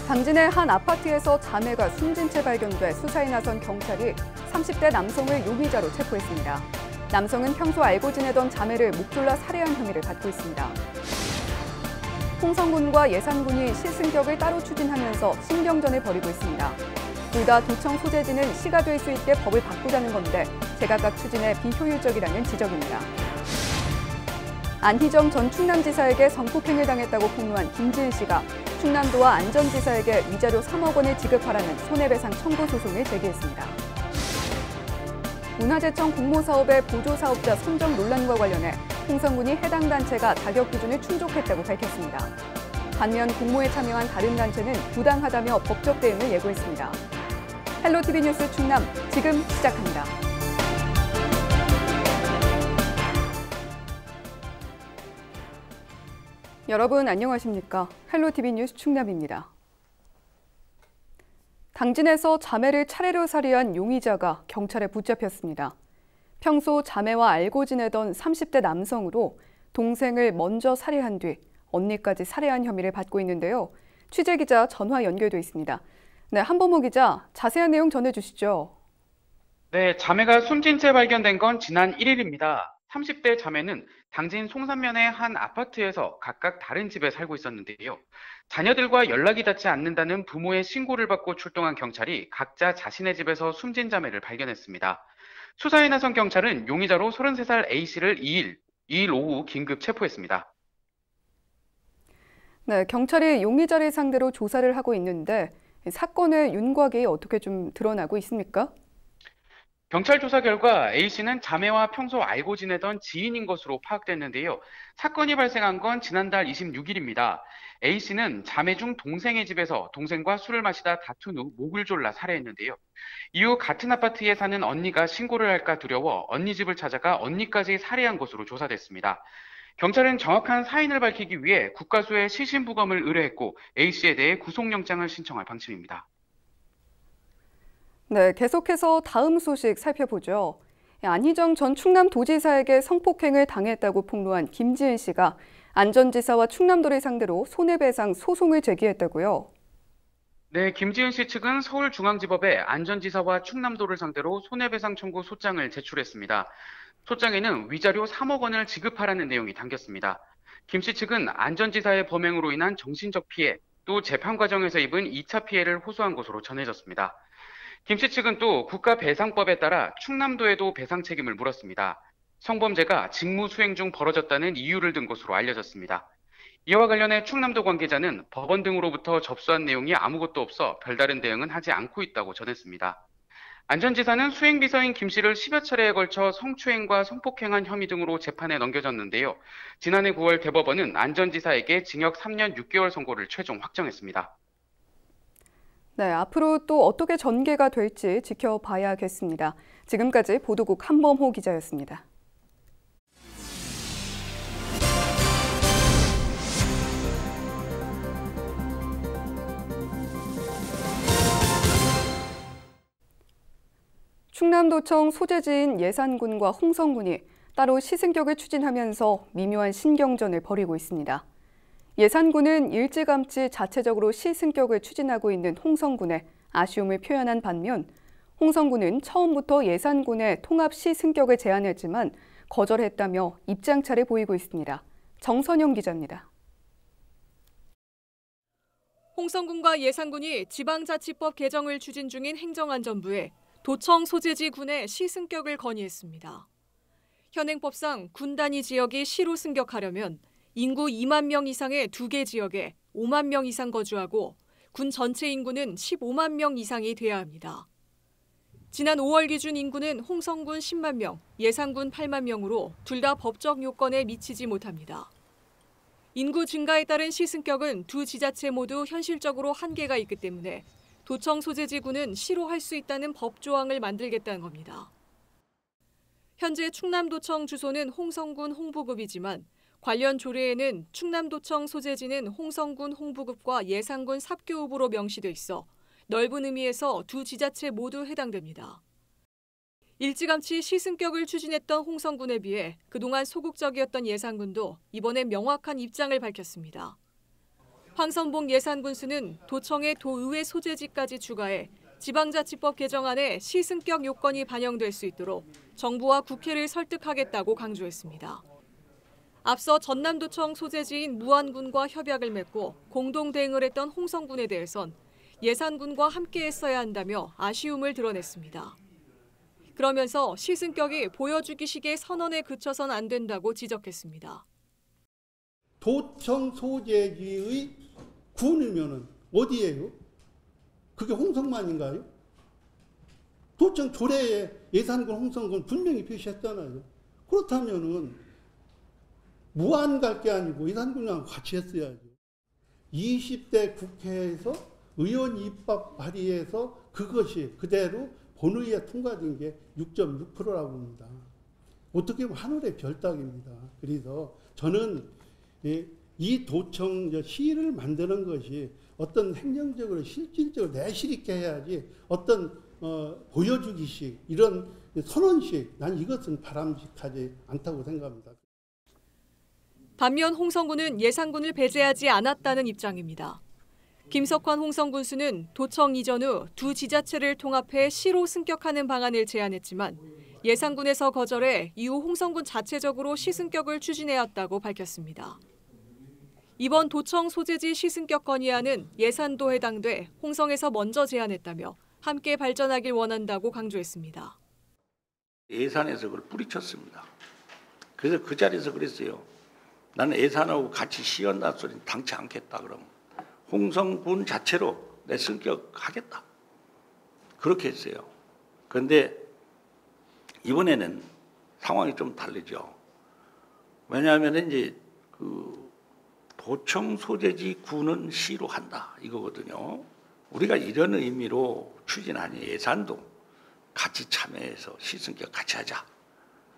당진의 한 아파트에서 자매가 숨진 채 발견돼 수사에 나선 경찰이 30대 남성을 용의자로 체포했습니다. 남성은 평소 알고 지내던 자매를 목 졸라 살해한 혐의를 받고 있습니다. 홍성군과 예산군이 시승격을 따로 추진하면서 신경전을 벌이고 있습니다. 둘 다 도청 소재지는 시가 될 수 있게 법을 바꾸자는 건데 제각각 추진에 비효율적이라는 지적입니다. 안희정 전 충남지사에게 성폭행을 당했다고 폭로한 김지은 씨가 충남도와 안전지사에게 위자료 3억 원을 지급하라는 손해배상 청구 소송을 제기했습니다. 문화재청 공모사업의 보조사업자 선정 논란과 관련해 홍성군이 해당 단체가 자격 기준을 충족했다고 밝혔습니다. 반면 공모에 참여한 다른 단체는 부당하다며 법적 대응을 예고했습니다. 헬로티비 뉴스 충남 지금 시작합니다. 여러분 안녕하십니까? 헬로티비 뉴스 충남입니다. 당진에서 자매를 차례로 살해한 용의자가 경찰에 붙잡혔습니다. 평소 자매와 알고 지내던 30대 남성으로 동생을 먼저 살해한 뒤 언니까지 살해한 혐의를 받고 있는데요. 취재기자 전화 연결돼 있습니다. 네, 한범호 기자, 자세한 내용 전해주시죠. 네, 자매가 숨진 채 발견된 건 지난 1일입니다. 30대 자매는 당진 송산면의 한 아파트에서 각각 다른 집에 살고 있었는데요. 자녀들과 연락이 닿지 않는다는 부모의 신고를 받고 출동한 경찰이 각자 자신의 집에서 숨진 자매를 발견했습니다. 수사에 나선 경찰은 용의자로 33살 A씨를 2일 오후 긴급 체포했습니다. 네, 경찰이 용의자를 상대로 조사를 하고 있는데 사건의 윤곽이 어떻게 좀 드러나고 있습니까? 경찰 조사 결과 A씨는 자매와 평소 알고 지내던 지인인 것으로 파악됐는데요. 사건이 발생한 건 지난달 26일입니다. A씨는 자매 중 동생의 집에서 동생과 술을 마시다 다툰 후 목을 졸라 살해했는데요. 이후 같은 아파트에 사는 언니가 신고를 할까 두려워 언니 집을 찾아가 언니까지 살해한 것으로 조사됐습니다. 경찰은 정확한 사인을 밝히기 위해 국과수에 시신부검을 의뢰했고 A씨에 대해 구속영장을 신청할 방침입니다. 네, 계속해서 다음 소식 살펴보죠. 안희정 전 충남도지사에게 성폭행을 당했다고 폭로한 김지은 씨가 안전지사와 충남도를 상대로 손해배상 소송을 제기했다고요. 네, 김지은 씨 측은 서울중앙지법에 안전지사와 충남도를 상대로 손해배상 청구 소장을 제출했습니다. 소장에는 위자료 3억 원을 지급하라는 내용이 담겼습니다. 김 씨 측은 안전지사의 범행으로 인한 정신적 피해, 또 재판 과정에서 입은 2차 피해를 호소한 것으로 전해졌습니다. 김 씨 측은 또 국가배상법에 따라 충남도에도 배상 책임을 물었습니다. 성범죄가 직무 수행 중 벌어졌다는 이유를 든 것으로 알려졌습니다. 이와 관련해 충남도 관계자는 법원 등으로부터 접수한 내용이 아무것도 없어 별다른 대응은 하지 않고 있다고 전했습니다. 안전지사는 수행비서인 김 씨를 10여 차례에 걸쳐 성추행과 성폭행한 혐의 등으로 재판에 넘겨졌는데요. 지난해 9월 대법원은 안전지사에게 징역 3년 6개월 선고를 최종 확정했습니다. 네, 앞으로 또 어떻게 전개가 될지 지켜봐야겠습니다. 지금까지 보도국 한범호 기자였습니다. 충남도청 소재지인 예산군과 홍성군이 따로 시승격을 추진하면서 미묘한 신경전을 벌이고 있습니다. 예산군은 일찌감치 자체적으로 시승격을 추진하고 있는 홍성군에 아쉬움을 표현한 반면 홍성군은 처음부터 예산군의 통합 시승격을 제안했지만 거절했다며 입장차를 보이고 있습니다. 정선영 기자입니다. 홍성군과 예산군이 지방자치법 개정을 추진 중인 행정안전부에 도청 소재지 군의 시승격을 건의했습니다. 현행법상 군 단위 지역이 시로 승격하려면 인구 2만 명 이상의 2개 지역에 5만 명 이상 거주하고 군 전체 인구는 15만 명 이상이 돼야 합니다. 지난 5월 기준 인구는 홍성군 10만 명, 예산군 8만 명으로 둘 다 법적 요건에 미치지 못합니다. 인구 증가에 따른 시승격은 두 지자체 모두 현실적으로 한계가 있기 때문에 도청 소재지구는 시로 할 수 있다는 법 조항을 만들겠다는 겁니다. 현재 충남도청 주소는 홍성군 홍부급이지만 관련 조례에는 충남도청 소재지는 홍성군 홍부급과 예산군 삽교읍으로 명시돼 있어 넓은 의미에서 두 지자체 모두 해당됩니다. 일찌감치 시승격을 추진했던 홍성군에 비해 그동안 소극적이었던 예산군도 이번에 명확한 입장을 밝혔습니다. 황선봉 예산군수는 도청의 도의회 소재지까지 추가해 지방자치법 개정안에 시승격 요건이 반영될 수 있도록 정부와 국회를 설득하겠다고 강조했습니다. 앞서 전남도청 소재지인 무안군과 협약을 맺고 공동 대응을 했던 홍성군에 대해선 예산군과 함께 했어야 한다며 아쉬움을 드러냈습니다. 그러면서 시승격이 보여주기식의 선언에 그쳐선 안 된다고 지적했습니다. 도청 소재지의 군이면은 어디예요? 그게 홍성만인가요? 도청 조례에 예산군, 홍성군 분명히 표시했잖아요. 그렇다면은 무안 갈 게 아니고 예산군이랑 같이 했어야죠. 20대 국회에서 의원 입법 발의해서 그것이 그대로 본회의에 통과된 게 6.6%라고 합니다. 어떻게 보면 하늘의 별 따기입니다. 그래서 저는 이 도청 시를 만드는 것이 어떤 행정적으로 실질적으로 내실 있게 해야지 어떤 보여주기식 이런 선언식 난 이것은 바람직하지 않다고 생각합니다. 반면 홍성군은 예산군을 배제하지 않았다는 입장입니다. 김석환 홍성군수는 도청 이전 후 두 지자체를 통합해 시로 승격하는 방안을 제안했지만 예산군에서 거절해 이후 홍성군 자체적으로 시승격을 추진해왔다고 밝혔습니다. 이번 도청 소재지 시승격 건의안은 예산도 해당돼 홍성에서 먼저 제안했다며 함께 발전하길 원한다고 강조했습니다. 예산에서 그걸 뿌리쳤습니다. 그래서 그 자리에서 그랬어요. 나는 예산하고 같이 시연다 소리는 당치 않겠다. 그럼 홍성군 자체로 내 승격하겠다. 그렇게 했어요. 그런데 이번에는 상황이 좀 다르죠. 왜냐하면 이제 도청 소재지 구는 시로 한다 이거거든요. 우리가 이런 의미로 추진하니 예산도 같이 참여해서 시승격 같이 하자.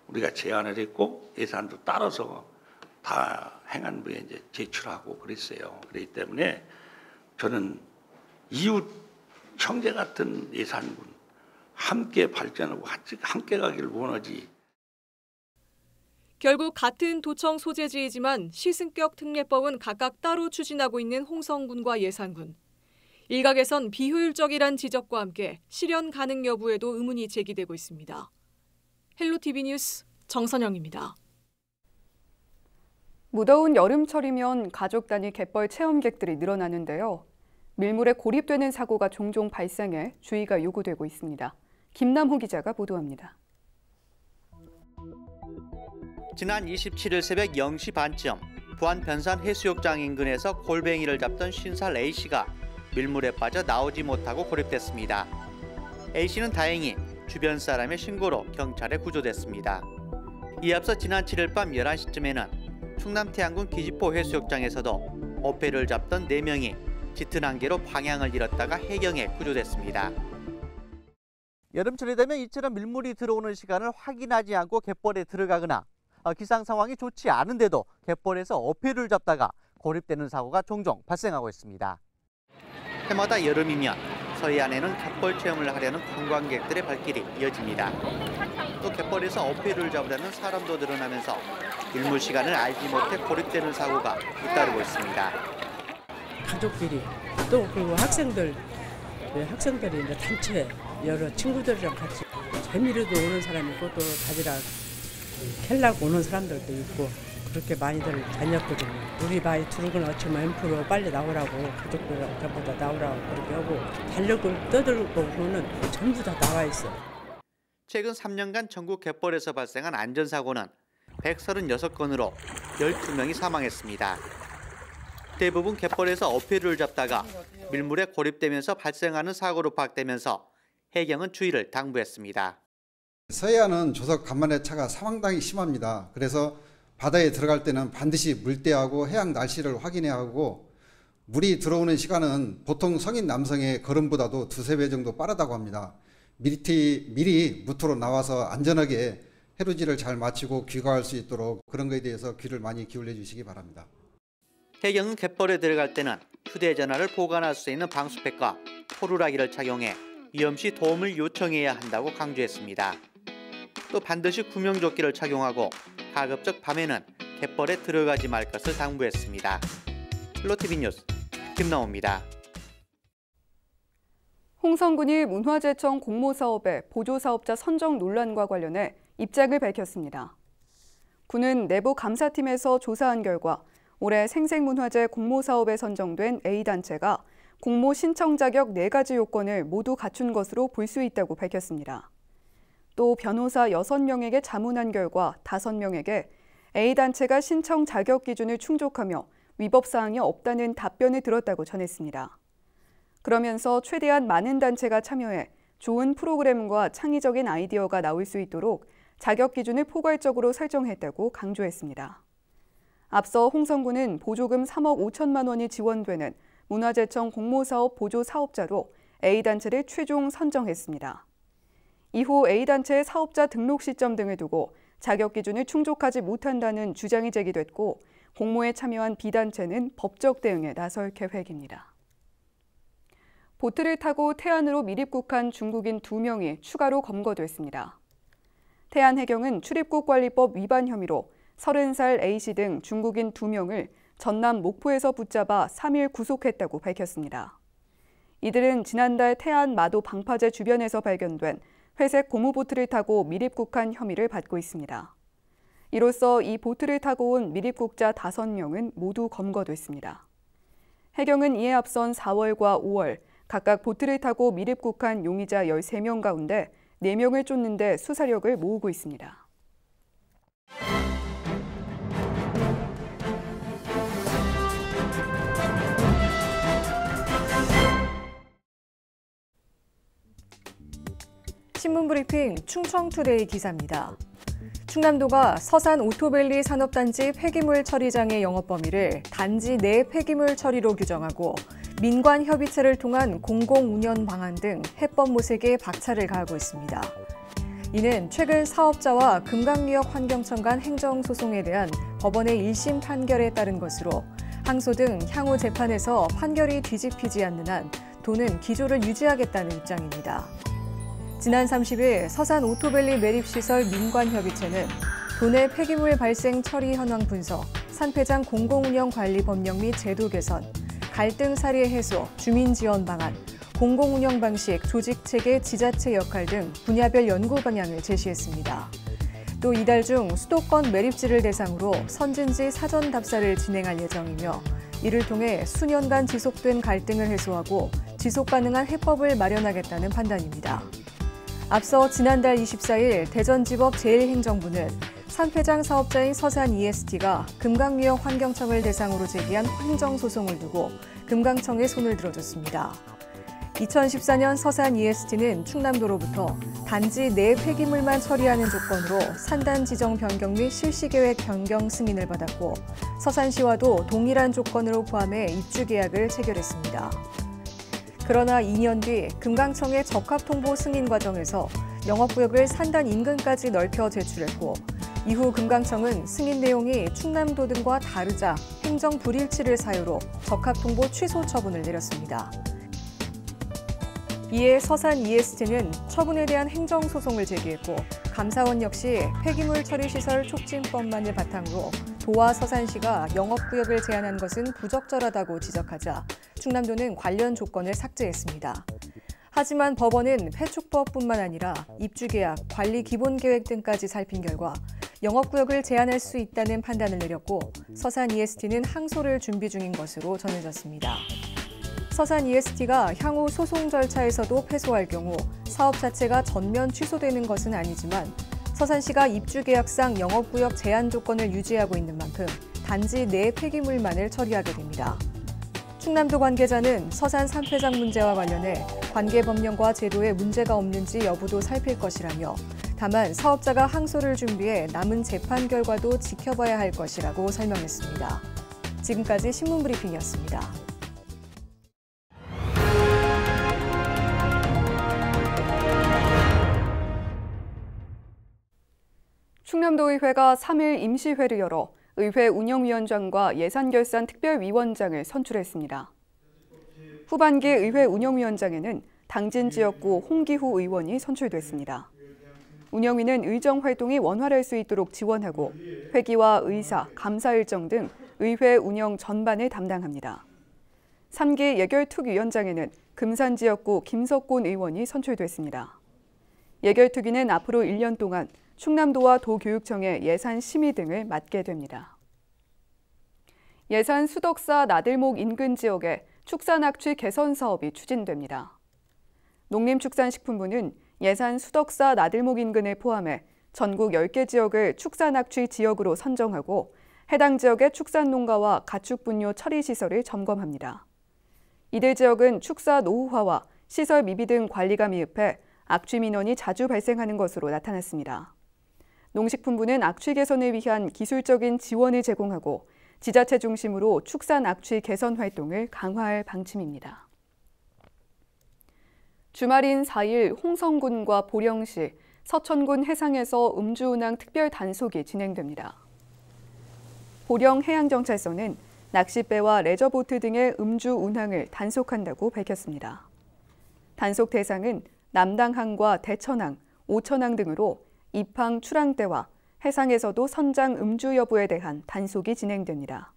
우리가 제안을 했고 예산도 따라서 다 행안부에 이제 제출하고 그랬어요. 그렇기 때문에 저는 이웃 형제 같은 예산군 함께 발전하고 함께 가기를 원하지. 결국 같은 도청 소재지이지만 시승격 특례법은 각각 따로 추진하고 있는 홍성군과 예산군. 일각에선 비효율적이란 지적과 함께 실현 가능 여부에도 의문이 제기되고 있습니다. 헬로티비 뉴스 정선영입니다. 무더운 여름철이면 가족 단위 갯벌 체험객들이 늘어나는데요. 밀물에 고립되는 사고가 종종 발생해 주의가 요구되고 있습니다. 김남호 기자가 보도합니다. 지난 27일 새벽 0시 반쯤 부안 변산 해수욕장 인근에서 골뱅이를 잡던 50살 A씨가 밀물에 빠져 나오지 못하고 고립됐습니다. A씨는 다행히 주변 사람의 신고로 경찰에 구조됐습니다. 이에 앞서 지난 7일 밤 11시쯤에는 충남 태안군 기지포 해수욕장에서도 어패를 잡던 4명이 짙은 안개로 방향을 잃었다가 해경에 구조됐습니다. 여름철이 되면 이처럼 밀물이 들어오는 시간을 확인하지 않고 갯벌에 들어가거나 기상 상황이 좋지 않은데도 갯벌에서 어패를 잡다가 고립되는 사고가 종종 발생하고 있습니다. 해마다 여름이면 서해안에는 갯벌 체험을 하려는 관광객들의 발길이 이어집니다. 또 갯벌에서 어패를 잡으려는 사람도 늘어나면서 밀물 시간을 알지 못해 고립되는 사고가 잇따르고 있습니다. 가족끼리 또 그리고 학생들이 이제 단체 여러 친구들이랑 같이 재미로도 오는 사람이 있고 또 가지라 캘라고 오는 사람들도 있고 그렇게 많이들 다녔거든요. 우리 바위 두르건 어쩌면 앰프로 빨리 나오라고 가족들 전부 다 나오라고 그렇게 하고 달력을 떠들고 보면 전부 다 나와 있어. 최근 3년간 전국 갯벌에서 발생한 안전사고는 136건으로 12명이 사망했습니다. 대부분 갯벌에서 어패를 잡다가 밀물에 고립되면서 발생하는 사고로 파악되면서 해경은 주의를 당부했습니다. 서해안은 조석 간만에 차가 사망당이 심합니다. 그래서 바다에 들어갈 때는 반드시 물때하고 해양 날씨를 확인해야 하고 물이 들어오는 시간은 보통 성인 남성의 걸음보다도 2~3배 정도 빠르다고 합니다. 미리 무토로 나와서 안전하게 해루질을 잘 마치고 귀가할 수 있도록 그런 것에 대해서 귀를 많이 기울여 주시기 바랍니다. 해경은 갯벌에 들어갈 때는 휴대전화를 보관할 수 있는 방수팩과 호루라기를 착용해 위험시 도움을 요청해야 한다고 강조했습니다. 또 반드시 구명조끼를 착용하고 가급적 밤에는 갯벌에 들어가지 말 것을 당부했습니다. 헬로티비 뉴스 김나옵니다. 홍성군이 문화재청 공모사업의 보조사업자 선정 논란과 관련해 입장을 밝혔습니다. 군은 내부 감사팀에서 조사한 결과 올해 생생문화재 공모사업에 선정된 A단체가 공모 신청 자격 4가지 요건을 모두 갖춘 것으로 볼 수 있다고 밝혔습니다. 또 변호사 6명에게 자문한 결과 5명에게 A단체가 신청 자격 기준을 충족하며 위법 사항이 없다는 답변을 들었다고 전했습니다. 그러면서 최대한 많은 단체가 참여해 좋은 프로그램과 창의적인 아이디어가 나올 수 있도록 자격 기준을 포괄적으로 설정했다고 강조했습니다. 앞서 홍성군은 보조금 3억 5천만 원이 지원되는 문화재청 공모사업 보조 사업자로 A단체를 최종 선정했습니다. 이후 A단체의 사업자 등록 시점 등을 두고 자격 기준을 충족하지 못한다는 주장이 제기됐고 공모에 참여한 B단체는 법적 대응에 나설 계획입니다. 보트를 타고 태안으로 미입국한 중국인 2명이 추가로 검거됐습니다. 태안해경은 출입국관리법 위반 혐의로 30살 A씨 등 중국인 2명을 전남 목포에서 붙잡아 3일 구속했다고 밝혔습니다. 이들은 지난달 태안 마도 방파제 주변에서 발견된 회색 고무보트를 타고 미입국한 혐의를 받고 있습니다. 이로써 이 보트를 타고 온 미입국자 5명은 모두 검거됐습니다. 해경은 이에 앞선 4월과 5월 각각 보트를 타고 미입국한 용의자 13명 가운데 4명을 쫓는 데 수사력을 모으고 있습니다. 신문브리핑 충청투데이 기사입니다. 충남도가 서산 오토밸리 산업단지 폐기물 처리장의 영업 범위를 단지 내 폐기물 처리로 규정하고 민관협의체를 통한 공공운영 방안 등 해법 모색에 박차를 가하고 있습니다. 이는 최근 사업자와 금강유역환경청 간 행정소송에 대한 법원의 1심 판결에 따른 것으로 항소 등 향후 재판에서 판결이 뒤집히지 않는 한 도는 기조를 유지하겠다는 입장입니다. 지난 30일 서산 오토밸리 매립시설 민관협의체는 도내 폐기물 발생 처리 현황 분석, 산폐장 공공운영 관리 법령 및 제도 개선, 갈등 사례 해소, 주민 지원 방안, 공공운영 방식, 조직체계, 지자체 역할 등 분야별 연구 방향을 제시했습니다. 또 이달 중 수도권 매립지를 대상으로 선진지 사전 답사를 진행할 예정이며 이를 통해 수년간 지속된 갈등을 해소하고 지속 가능한 해법을 마련하겠다는 판단입니다. 앞서 지난달 24일 대전지법 제1행정부는 산폐장 사업자인 서산 EST가 금강유역환경청을 대상으로 제기한 행정소송을 두고 금강청에 손을 들어줬습니다. 2014년 서산 EST는 충남도로부터 단지 내 폐기물만 처리하는 조건으로 산단 지정 변경 및 실시계획 변경 승인을 받았고 서산시와도 동일한 조건으로 포함해 입주 계약을 체결했습니다. 그러나 2년 뒤 금강청의 적합통보 승인 과정에서 영업구역을 산단 인근까지 넓혀 제출했고 이후 금강청은 승인 내용이 충남도 등과 다르자 행정 불일치를 사유로 적합통보 취소 처분을 내렸습니다. 이에 서산 EST는 처분에 대한 행정소송을 제기했고 감사원 역시 폐기물 처리시설 촉진법만을 바탕으로 도와 서산시가 영업구역을 제한한 것은 부적절하다고 지적하자 충남도는 관련 조건을 삭제했습니다. 하지만 법원은 폐축법뿐만 아니라 입주계약, 관리기본계획 등까지 살핀 결과 영업구역을 제한할 수 있다는 판단을 내렸고 서산 EST는 항소를 준비 중인 것으로 전해졌습니다. 서산 EST가 향후 소송 절차에서도 패소할 경우 사업 자체가 전면 취소되는 것은 아니지만 서산시가 입주계약상 영업구역 제한 조건을 유지하고 있는 만큼 단지 내 폐기물만을 처리하게 됩니다. 충남도 관계자는 서산 산폐장 문제와 관련해 관계 법령과 제도에 문제가 없는지 여부도 살필 것이라며 다만 사업자가 항소를 준비해 남은 재판 결과도 지켜봐야 할 것이라고 설명했습니다. 지금까지 신문브리핑이었습니다. 충남도의회가 3일 임시회를 열어 의회 운영위원장과 예산결산특별위원장을 선출했습니다. 후반기 의회 운영위원장에는 당진 지역구 홍기후 의원이 선출됐습니다. 운영위는 의정 활동이 원활할 수 있도록 지원하고 회기와 의사, 감사 일정 등 의회 운영 전반을 담당합니다. 3기 예결특위원장에는 금산 지역구 김석곤 의원이 선출됐습니다. 예결특위는 앞으로 1년 동안 충남도와 도교육청의 예산 심의 등을 맡게 됩니다. 예산 수덕사 나들목 인근 지역에 축산악취 개선 사업이 추진됩니다. 농림축산식품부는 예산 수덕사 나들목 인근을 포함해 전국 10개 지역을 축산악취 지역으로 선정하고 해당 지역의 축산농가와 가축분뇨 처리 시설을 점검합니다. 이들 지역은 축사 노후화와 시설 미비 등 관리가 미흡해 악취 민원이 자주 발생하는 것으로 나타났습니다. 농식품부는 악취 개선을 위한 기술적인 지원을 제공하고 지자체 중심으로 축산 악취 개선 활동을 강화할 방침입니다. 주말인 4일 홍성군과 보령시, 서천군 해상에서 음주운항 특별 단속이 진행됩니다. 보령해양경찰서는 낚싯배와 레저보트 등의 음주운항을 단속한다고 밝혔습니다. 단속 대상은 남당항과 대천항, 오천항 등으로 입항 출항 때와 해상에서도 선장 음주 여부에 대한 단속이 진행됩니다.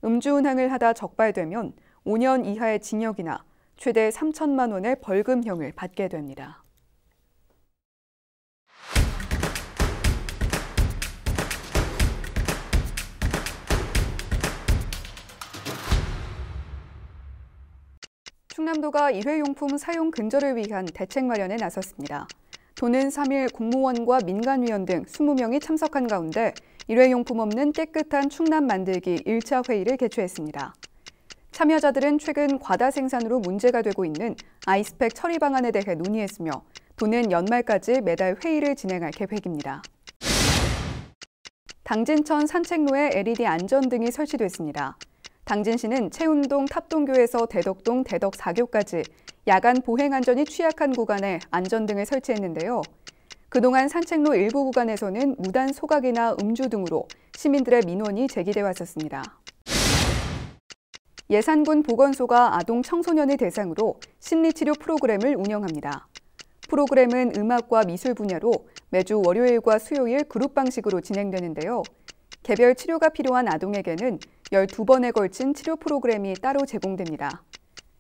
음주운항을 하다 적발되면 5년 이하의 징역이나 최대 3천만 원의 벌금형을 받게 됩니다. 충남도가 일회용품 사용 근절을 위한 대책 마련에 나섰습니다. 도는 3일 공무원과 민간위원 등 20명이 참석한 가운데 일회용품 없는 깨끗한 충남 만들기 1차 회의를 개최했습니다. 참여자들은 최근 과다 생산으로 문제가 되고 있는 아이스팩 처리 방안에 대해 논의했으며 도는 연말까지 매달 회의를 진행할 계획입니다. 당진천 산책로에 LED 안전등이 설치됐습니다. 당진시는 채운동 탑동교에서 대덕동 대덕 4교까지 야간 보행 안전이 취약한 구간에 안전등을 설치했는데요. 그동안 산책로 일부 구간에서는 무단 소각이나 음주 등으로 시민들의 민원이 제기돼 왔었습니다. 예산군 보건소가 아동 청소년을 대상으로 심리치료 프로그램을 운영합니다. 프로그램은 음악과 미술 분야로 매주 월요일과 수요일 그룹 방식으로 진행되는데요. 개별 치료가 필요한 아동에게는 12번에 걸친 치료 프로그램이 따로 제공됩니다.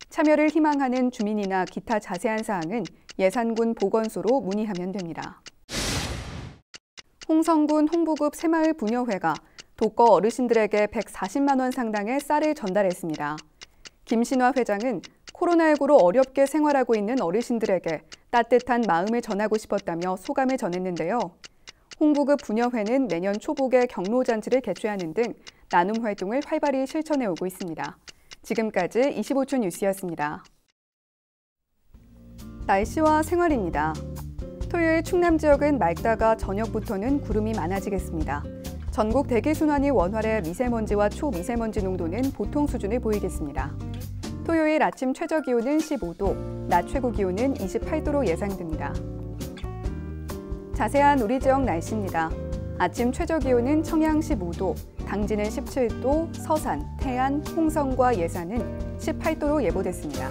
참여를 희망하는 주민이나 기타 자세한 사항은 예산군 보건소로 문의하면 됩니다. 홍성군 홍부급 새마을 부녀회가 독거 어르신들에게 140만 원 상당의 쌀을 전달했습니다. 김신화 회장은 코로나19로 어렵게 생활하고 있는 어르신들에게 따뜻한 마음을 전하고 싶었다며 소감을 전했는데요. 홍부급 부녀회는 매년 초복에 경로잔치를 개최하는 등 나눔 활동을 활발히 실천해 오고 있습니다. 지금까지 25초 뉴스였습니다. 날씨와 생활입니다. 토요일 충남 지역은 맑다가 저녁부터는 구름이 많아지겠습니다. 전국 대기순환이 원활해 미세먼지와 초미세먼지 농도는 보통 수준을 보이겠습니다. 토요일 아침 최저 기온은 15도, 낮 최고 기온은 28도로 예상됩니다. 자세한 우리 지역 날씨입니다. 아침 최저 기온은 청양 15도, 당진은 17도, 서산, 태안, 홍성과 예산은 18도로 예보됐습니다.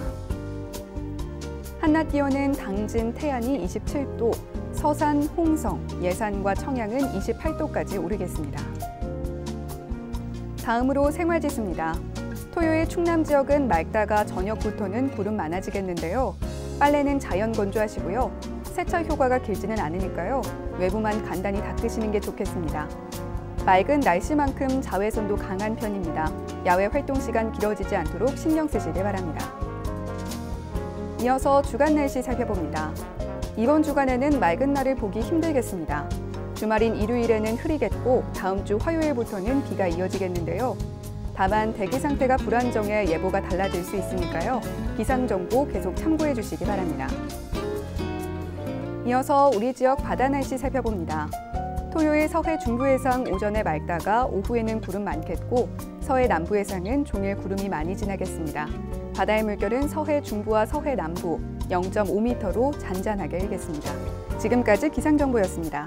한낮 기온은 당진, 태안이 27도, 서산, 홍성, 예산과 청양은 28도까지 오르겠습니다. 다음으로 생활지수입니다. 토요일 충남 지역은 맑다가 저녁부터는 구름 많아지겠는데요. 빨래는 자연 건조하시고요. 세차 효과가 길지는 않으니까요. 외부만 간단히 닦으시는 게 좋겠습니다. 맑은 날씨만큼 자외선도 강한 편입니다. 야외 활동 시간 길어지지 않도록 신경 쓰시길 바랍니다. 이어서 주간 날씨 살펴봅니다. 이번 주간에는 맑은 날을 보기 힘들겠습니다. 주말인 일요일에는 흐리겠고 다음 주 화요일부터는 비가 이어지겠는데요. 다만 대기 상태가 불안정해 예보가 달라질 수 있으니까요. 기상정보 계속 참고해 주시기 바랍니다. 이어서 우리 지역 바다 날씨 살펴봅니다. 토요일 서해 중부 해상 오전에 맑다가 오후에는 구름 많겠고 서해 남부 해상은 종일 구름이 많이 지나겠습니다. 바다의 물결은 서해 중부와 서해 남부 0.5m로 잔잔하게 일겠습니다. 지금까지 기상정보였습니다.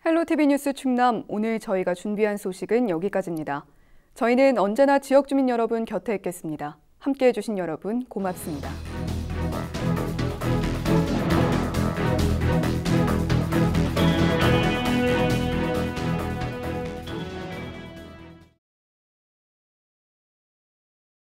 헬로티비 뉴스 충남, 오늘 저희가 준비한 소식은 여기까지입니다. 저희는 언제나 지역 주민 여러분 곁에 있겠습니다. 함께해 주신 여러분 고맙습니다.